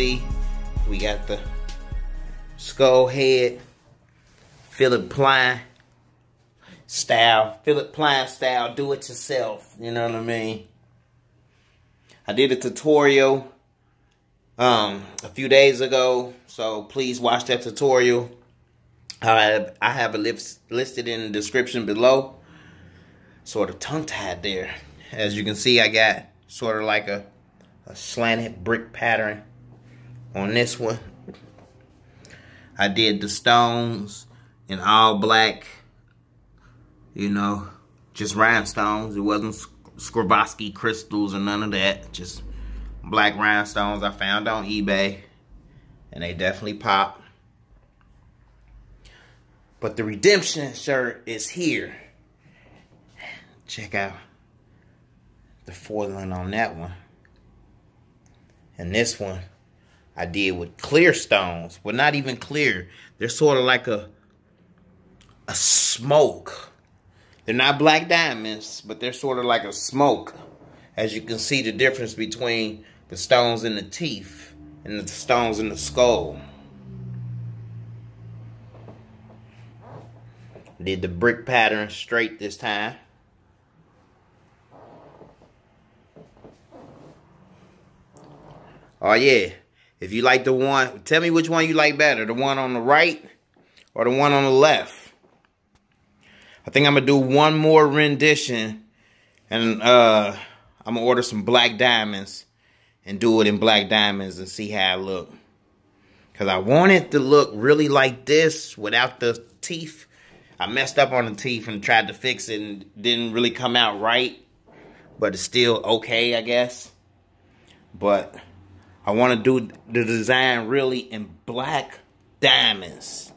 see, we got the skull head, Philipp Plein style. Philipp Plein style, do it yourself. You know what I mean? I did a tutorial a few days ago, so please watch that tutorial. I have it listed in the description below. Sort of tongue-tied there. As you can see, I got sort of like a slanted brick pattern on this one. I did the stones in all black, you know, just rhinestones. It wasn't Swarovski crystals or none of that. Just black rhinestones I found on eBay, and they definitely pop. But the redemption shirt is here. Check out the foiling on that one. And this one I did with clear stones. Well, not even clear. They're sort of like a smoke. They're not black diamonds, but they're sort of like a smoke. As you can see the difference between the stones in the teeth and the stones in the skull. Did the brick pattern straight this time. Oh yeah, if you like the one, tell me which one you like better, the one on the right or the one on the left. I think I'm gonna do one more rendition, and I'm gonna order some black diamonds and do it in black diamonds and see how it look. Cause I want it to look really like this without the teeth. I messed up on the teeth and tried to fix it and didn't really come out right, but it's still okay, I guess. But I want to do the design really in black diamonds.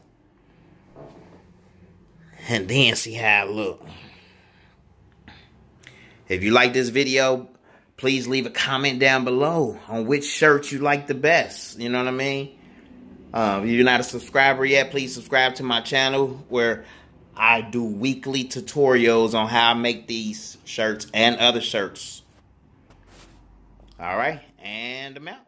And then see how it look. If you like this video, please leave a comment down below on which shirt you like the best. You know what I mean? If you're not a subscriber yet, please subscribe to my channel where I do weekly tutorials on how I make these shirts and other shirts. Alright, and I'm out.